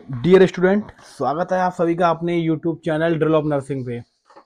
Dear student, स्वागत है आप सभी का अपने YouTube channel drill of nursing पे।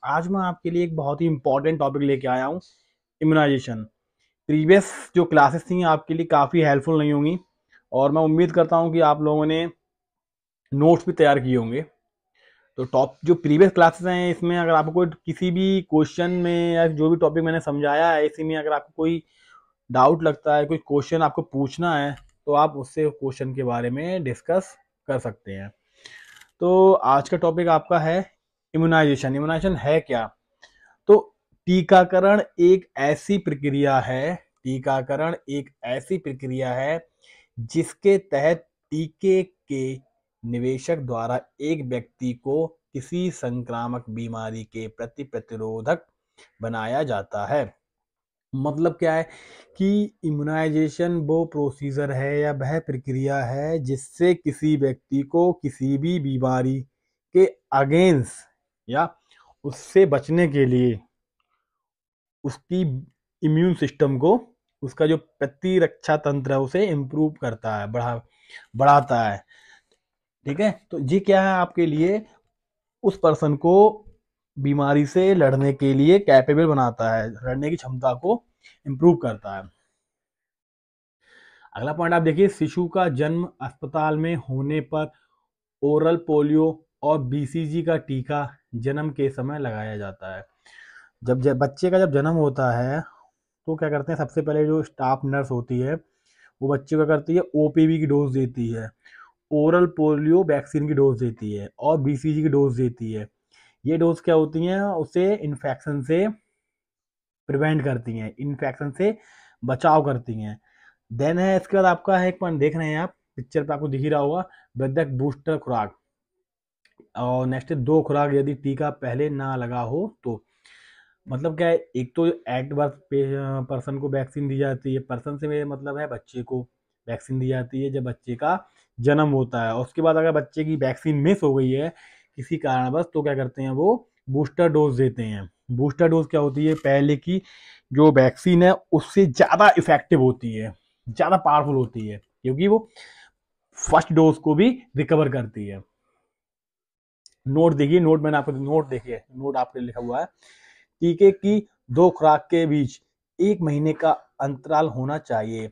आज मैं आपके लिए एक बहुत ही इंपॉर्टेंट टॉपिक लेके आया हूँ, इम्यूनाइजेशन। प्रीवियस जो क्लासेस थी आपके लिए काफ़ी हेल्पफुल नहीं होंगी और मैं उम्मीद करता हूँ कि आप लोगों ने नोट्स भी तैयार किए होंगे। तो टॉप जो प्रीवियस क्लासेस हैं इसमें अगर आपको कोई किसी भी क्वेश्चन में या जो भी टॉपिक मैंने समझाया है इसी में अगर आपको कोई डाउट लगता है, कोई क्वेश्चन आपको पूछना है, तो आप उससे क्वेश्चन के बारे में डिस्कस कर सकते हैं। तो आज का टॉपिक आपका है इम्यूनाइजेशन। इम्यूनाइजेशन है क्या? तो टीकाकरण एक ऐसी प्रक्रिया है, टीकाकरण एक ऐसी प्रक्रिया है जिसके तहत टीके के निवेशक द्वारा एक व्यक्ति को किसी संक्रामक बीमारी के प्रति प्रतिरोधक बनाया जाता है। मतलब क्या है कि इम्यूनाइजेशन वो प्रोसीजर है या वह प्रक्रिया है जिससे किसी व्यक्ति को किसी भी बीमारी के अगेंस्ट या उससे बचने के लिए उसकी इम्यून सिस्टम को, उसका जो प्रतिरक्षा तंत्र है उसे इम्प्रूव करता है, बढ़ाता है। ठीक है, तो ये क्या है आपके लिए, उस पर्सन को बीमारी से लड़ने के लिए कैपेबल बनाता है, लड़ने की क्षमता को इम्प्रूव करता है। अगला पॉइंट आप देखिए, शिशु का जन्म अस्पताल में होने पर ओरल पोलियो और बीसीजी का टीका जन्म के समय लगाया जाता है। जब बच्चे का जब जन्म होता है तो क्या करते हैं, सबसे पहले जो स्टाफ नर्स होती है वो बच्चे को करती है ओपीवी की डोज देती है, ओरल पोलियो वैक्सीन की डोज देती है और बीसीजी की डोज देती है। ये डोज क्या होती हैं, उसे इन्फेक्शन से प्रिवेंट करती हैं, इन्फेक्शन से बचाव करती हैं। देन है इसके बाद आपका है एक पॉइंट देख रहे हैं आप पिक्चर पे, आपको दिख ही रहा होगा, वैद्यक बूस्टर खुराक। और नेक्स्ट है 2 खुराक यदि टीका पहले ना लगा हो तो। मतलब क्या है, एक तो एट बर्थ पर्सन को वैक्सीन दी जाती है, पर्सन से मेरा मतलब है बच्चे को वैक्सीन दी जाती है जब बच्चे का जन्म होता है। और उसके बाद अगर बच्चे की वैक्सीन मिस हो गई है किसी कारणवश तो क्या करते हैं, वो बूस्टर डोज देते हैं। बूस्टर डोज क्या होती है, पहले की जो वैक्सीन है उससे ज़्यादा इफेक्टिव होती है, ज़्यादा पावरफुल होती है, क्योंकि वो फर्स्ट डोज को भी रिकवर करती है। नोट देखिए, नोट मैंने आपको नोट देखिए, नोट आपके लिखा हुआ है, टीके की 2 खुराक के बीच 1 महीने का अंतराल होना चाहिए।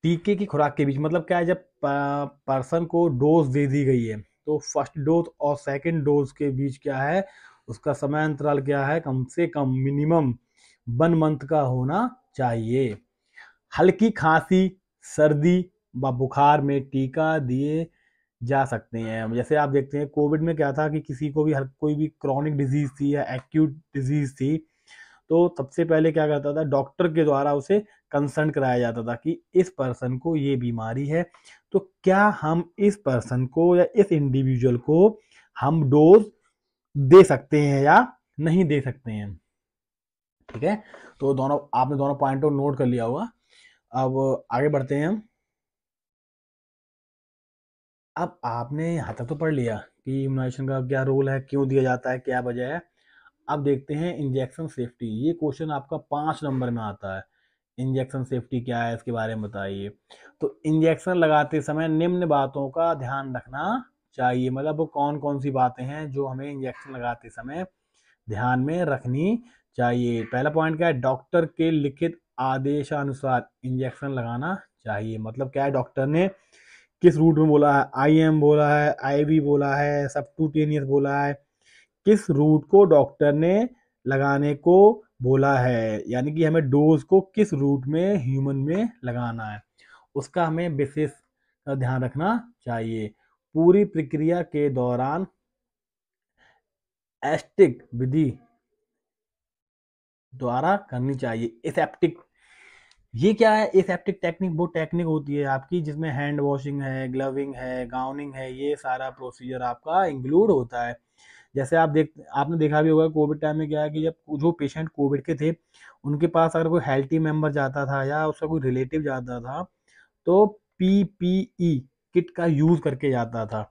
टीके की खुराक के बीच मतलब क्या है, जब पर्सन को डोज दे दी गई है तो फर्स्ट डोज और सेकंड डोज के बीच क्या है, उसका समय अंतराल क्या है, कम से कम मिनिमम 1 मंथ का होना चाहिए। हल्की खांसी, सर्दी व बुखार में टीका दिए जा सकते हैं। जैसे आप देखते हैं कोविड में क्या था कि किसी को भी कोई भी क्रॉनिक डिजीज थी या एक्यूट डिजीज थी तो सबसे पहले क्या करता था, डॉक्टर के द्वारा उसे कंसल्ट कराया जाता था कि इस पर्सन को ये बीमारी है, तो क्या हम इस पर्सन को या इस इंडिविजुअल को हम डोज दे सकते हैं या नहीं दे सकते हैं। ठीक है, तो दोनों आपने दोनों पॉइंट को नोट कर लिया होगा। अब आगे बढ़ते हैं हम। अब आपने यहाँ तक तो पढ़ लिया कि इम्यूनाइजेशन का क्या रोल है, क्यों दिया जाता है, क्या वजह है। अब देखते हैं इंजेक्शन सेफ्टी। ये क्वेश्चन आपका 5 नंबर में आता है। इंजेक्शन सेफ्टी क्या है, इसके बारे में बताइए। तो इंजेक्शन लगाते समय निम्न बातों का ध्यान रखना चाहिए। मतलब वो कौन कौन सी बातें हैं जो हमें इंजेक्शन लगाते समय ध्यान में रखनी चाहिए। पहला पॉइंट क्या है, डॉक्टर के लिखित आदेशानुसार इंजेक्शन लगाना चाहिए। मतलब क्या है, डॉक्टर ने किस रूट में बोला है, आईएम बोला है, आईवी बोला है, सबक्यूटेनियस बोला है, किस रूट को डॉक्टर ने लगाने को बोला है, यानी कि हमें डोज को किस रूट में ह्यूमन में लगाना है, उसका हमें विशेष ध्यान रखना चाहिए। पूरी प्रक्रिया के दौरान एस्टिक विधि द्वारा करनी चाहिए। एसेप्टिक, ये क्या है, एसेप्टिक टेक्निक वो टेक्निक होती है आपकी जिसमें हैंड वॉशिंग है, ग्लविंग है, गाउनिंग है, ये सारा प्रोसीजर आपका इंक्लूड होता है। जैसे आपने देखा भी होगा कोविड टाइम में क्या है कि जब जो पेशेंट कोविड के थे उनके पास अगर कोई हेल्थी मेंबर जाता था या उसका कोई रिलेटिव जाता था तो पीपीई किट का यूज करके जाता था।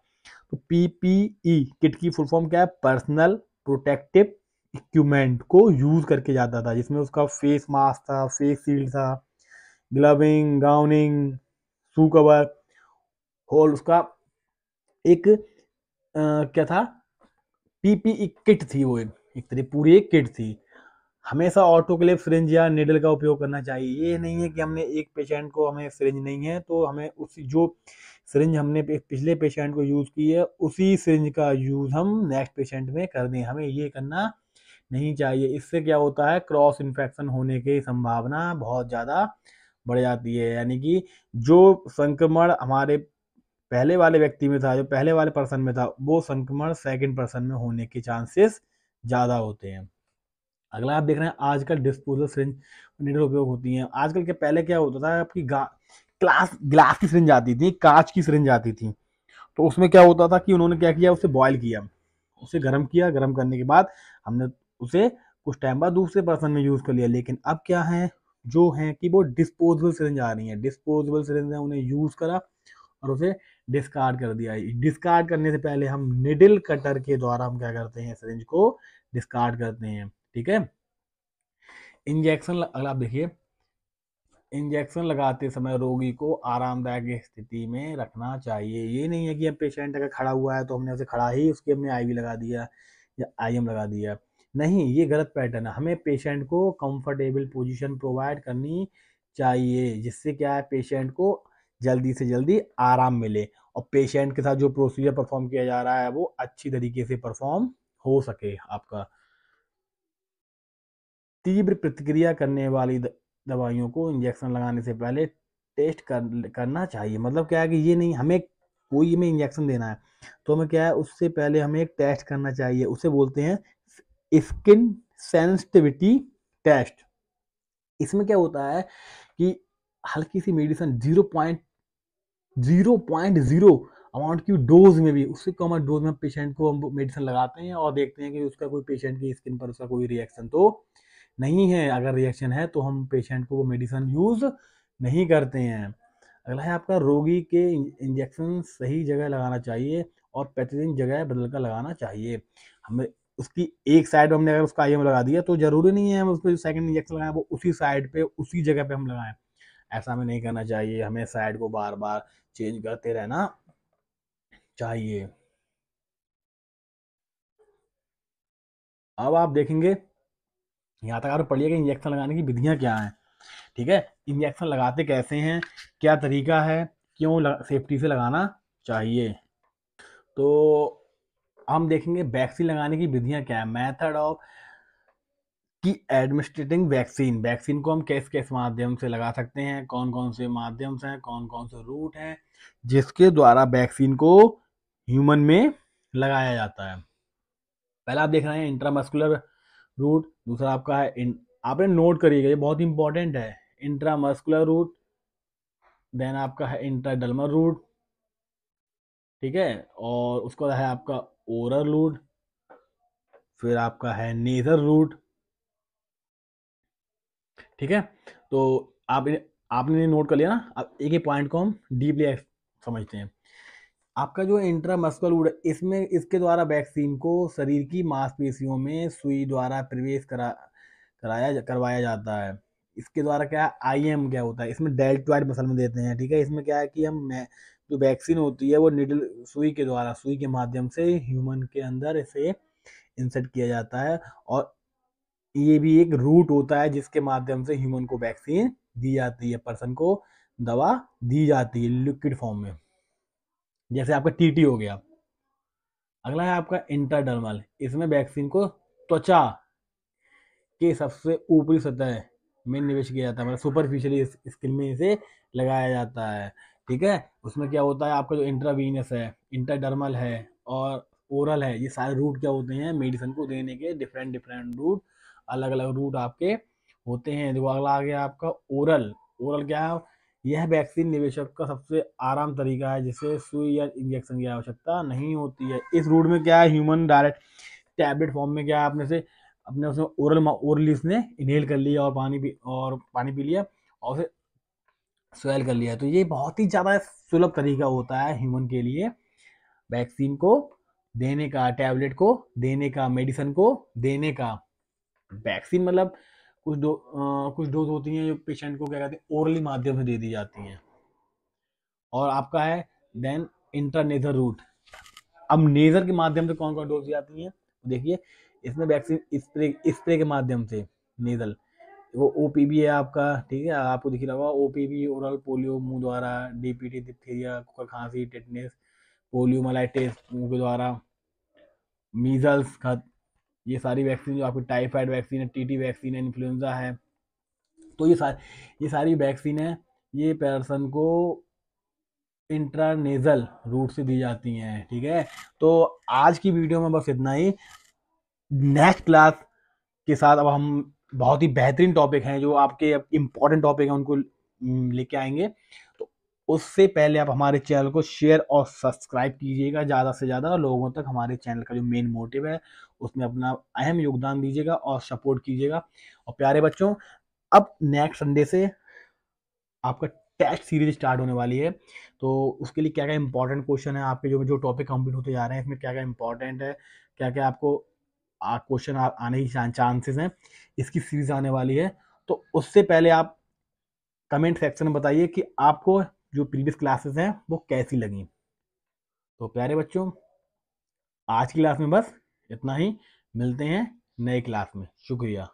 तो पीपीई किट की फुल फॉर्म क्या है, पर्सनल प्रोटेक्टिव इक्विपमेंट को यूज करके जाता था, जिसमें उसका फेस मास्क था, फेस शील्ड था, ग्लविंग, गाउनिंग, शू कवर, होल उसका एक क्या था, पीपीई किट थी, वो एक तरह पूरी एक किट थी। हमेशा ऑटोक्लेव सिरिंज या निडल का उपयोग करना चाहिए। ये नहीं है कि हमने एक पेशेंट को, हमें सिरिंज नहीं है तो हमें उसी जो सिरिंज हमने पिछले पेशेंट को यूज की है उसी सिरिंज का यूज हम नेक्स्ट पेशेंट में कर दें, हमें ये करना नहीं चाहिए। इससे क्या होता है, क्रॉस इन्फेक्शन होने की संभावना बहुत ज़्यादा बढ़ जाती है। यानी कि जो संक्रमण हमारे पहले वाले व्यक्ति में था, जो पहले वाले पर्सन में था, वो संक्रमण सेकंड पर्सन में होने के चांसेस ज़्यादा होते हैं। अगला आप देख रहे हैं आजकल डिस्पोजल सिरिंज निडल उपयोग होती हैं। आजकल के पहले क्या होता था, आपकी ग्लास की सिरिंज आती थी, कांच की सिरिंज आती थी। तो उसमें क्या होता था कि उन्होंने क्या किया, उसे बॉयल किया, उसे गर्म किया, गर्म करने के बाद हमने उसे कुछ टाइम बाद दूसरे पर्सन में यूज कर लिया। लेकिन अब क्या है, जो है कि वो डिस्पोजेबल सिरिंज आ रही है, डिस्पोजेबल सिरिंज है, उन्हें यूज करा और उसे डिस्कार्ड कर दिया। डिस्कार्ड करने से पहले हम निडल कटर के द्वारा हम क्या करते हैं, सिरिंज को डिस्कार्ड करते हैं। ठीक है। इंजेक्शन, अगर आप देखिए, इंजेक्शन लगाते समय रोगी को आरामदायक स्थिति में रखना चाहिए। ये नहीं है कि अब पेशेंट अगर खड़ा हुआ है तो हमने उसे खड़ा ही उसके हमने आईवी लगा दिया या आईएम लगा दिया, नहीं, ये गलत पैटर्न है। हमें पेशेंट को कंफर्टेबल पोजीशन प्रोवाइड करनी चाहिए, जिससे क्या है, पेशेंट को जल्दी से जल्दी आराम मिले और पेशेंट के साथ जो प्रोसीजर परफॉर्म किया जा रहा है वो अच्छी तरीके से परफॉर्म हो सके आपका। तीव्र प्रतिक्रिया करने वाली दवाइयों को इंजेक्शन लगाने से पहले टेस्ट करना चाहिए। मतलब क्या है कि ये नहीं, हमें कोई हमें इंजेक्शन देना है तो हमें क्या है, उससे पहले हमें एक टेस्ट करना चाहिए, उसे बोलते हैं स्किन सेंसिटिविटी टेस्ट। इसमें क्या होता है कि हल्की सी मेडिसिन 0.0 अमाउंट की डोज में भी, उससे कम डोज में पेशेंट को हम मेडिसिन लगाते हैं और देखते हैं कि उसका कोई, पेशेंट की स्किन पर उसका कोई रिएक्शन तो नहीं है। अगर रिएक्शन है तो हम पेशेंट को वो मेडिसिन यूज नहीं करते हैं। अगला है आपका, रोगी के इंजेक्शन सही जगह लगाना चाहिए और पैथोजन जगह बदल कर लगाना चाहिए। हमें उसकी एक साइड हमने अगर उसका आईएम लगा दिया तो जरूरी नहीं है हम उसको जो सेकंड इंजेक्शन लगाएं वो उसी साइड पे उसी जगह पे हम लगाएं। ऐसा हमें नहीं करना चाहिए, हमें साइड को बार बार चेंज करते रहना चाहिए। अब आप देखेंगे, यहाँ तक आपने पढ़िए कि इंजेक्शन लगाने की विधियाँ क्या हैं। ठीक है, इंजेक्शन लगाते कैसे हैं, क्या तरीका है, क्यों सेफ्टी से लगाना चाहिए। तो हम देखेंगे वैक्सीन लगाने की विधियाँ क्या है, मेथड ऑफ कि एडमिनिस्ट्रेटिंग वैक्सीन, वैक्सीन को हम किस किस माध्यम से लगा सकते हैं, कौन कौन से माध्यम से हैं, कौन कौन से रूट हैं जिसके द्वारा वैक्सीन को ह्यूमन में लगाया जाता है। पहला आप देख रहे हैं इंट्रामस्कुलर रूट, दूसरा आपका है आपने नोट करिएगा, ये बहुत इंपॉर्टेंट है, इंट्रामस्कुलर रूट, देन आपका है इंट्राडर्मल रूट, ठीक है, और उसका है आपका ओरल रूट, फिर आपका है नेजल रूट। ठीक है, तो आप आपने नोट कर लिया ना। अब एक एक पॉइंट को हम डीपली समझते हैं। आपका जो इंट्रामस्कुलर रूट है, इसमें इसके द्वारा वैक्सीन को शरीर की मांसपेशियों में सुई द्वारा प्रवेश करवाया जाता है। इसके द्वारा क्या, आईएम क्या होता है, इसमें डेल्टॉइड मसल में देते हैं। ठीक है, इसमें क्या है कि हम जो वैक्सीन होती है वो निडल सुई के द्वारा, सुई के माध्यम से ह्यूमन के अंदर इसे इंसर्ट किया जाता है और ये भी एक रूट होता है जिसके माध्यम से ह्यूमन को वैक्सीन दी जाती है, पर्सन को दवा दी जाती है लिक्विड फॉर्म में, जैसे आपका टीटी हो गया। अगला है आपका इंटरडर्मल, इसमें वैक्सीन को त्वचा के सबसे ऊपरी सतह में निवेश किया जाता है, मतलब सुपरफिशियली स्किन में इसे लगाया जाता है। ठीक है, उसमें क्या होता है, आपका जो इंट्रावीनस है, इंटरडर्मल है और ओरल है, ये सारे रूट क्या होते हैं, मेडिसिन को देने के डिफरेंट डिफरेंट रूट, अलग अलग रूट आपके होते हैं। देखो अगला आ गया आपका ओरल। ओरल क्या है, यह वैक्सीन निवेशक का सबसे आराम तरीका है जिससे सुई या इंजेक्शन की आवश्यकता नहीं होती है। इस रूट में क्या है, ह्यूमन डायरेक्ट टैबलेट फॉर्म में क्या है, अपने उसमें ओरली इसने इनहेल कर लिया और पानी पी लिया और उसे स्वेल कर लिया। तो ये बहुत ही ज़्यादा सुलभ तरीका होता है ह्यूमन के लिए वैक्सीन को देने का, टैबलेट को देने का, मेडिसिन को देने का। वैक्सीन मतलब कुछ डोज होती हैं जो पेशेंट को क्या कहते हैं, ओरली माध्यम से दे दी जाती हैं। और आपका है देन इंट्रानेजल रूट, अब नेजर के माध्यम से कौन कौन डोज दी जाती है, देखिए इसमें वैक्सीन स्प्रे स्प्रे के माध्यम से नेजल, वो ओपीवी है आपका, ठीक है, आपको दिख रहा होगा ओपीवी ओरल पोलियो मुंह द्वारा, डीपीटी डिप्थीरिया खांसी टेटनेस पोलियोमाइलाइटिस मुंह के द्वारा, मीजल्स का, ये सारी वैक्सीन जो आपकी टाइफाइड वैक्सीन है, टीटी वैक्सीन है, इन्फ्लुएंजा है, तो ये सारी वैक्सीन है, ये पर्सन को इंट्रानेजल रूट से दी जाती हैं, ठीक है। तो आज की वीडियो में बस इतना ही। नेक्स्ट क्लास के साथ अब हम बहुत ही बेहतरीन टॉपिक हैं जो आपके इम्पोर्टेंट टॉपिक हैं उनको लेके आएंगे। तो उससे पहले आप हमारे चैनल को शेयर और सब्सक्राइब कीजिएगा ज़्यादा से ज़्यादा लोगों तक, हमारे चैनल का जो मेन मोटिव है उसमें अपना अहम योगदान दीजिएगा और सपोर्ट कीजिएगा। और प्यारे बच्चों, अब नेक्स्ट संडे से आपका टेस्ट सीरीज स्टार्ट होने वाली है, तो उसके लिए क्या क्या इंपॉर्टेंट क्वेश्चन है आपके, जो जो टॉपिक कंप्लीट होते जा रहे हैं इसमें क्या क्या इंपॉर्टेंट है, क्या क्या आपको क्वेश्चन आने की चांसेस हैं, इसकी सीरीज आने वाली है। तो उससे पहले आप कमेंट सेक्शन में बताइए कि आपको जो प्रीवियस क्लासेस हैं वो कैसी लगी। तो प्यारे बच्चों, आज की क्लास में बस इतना ही, मिलते हैं नए क्लास में, शुक्रिया।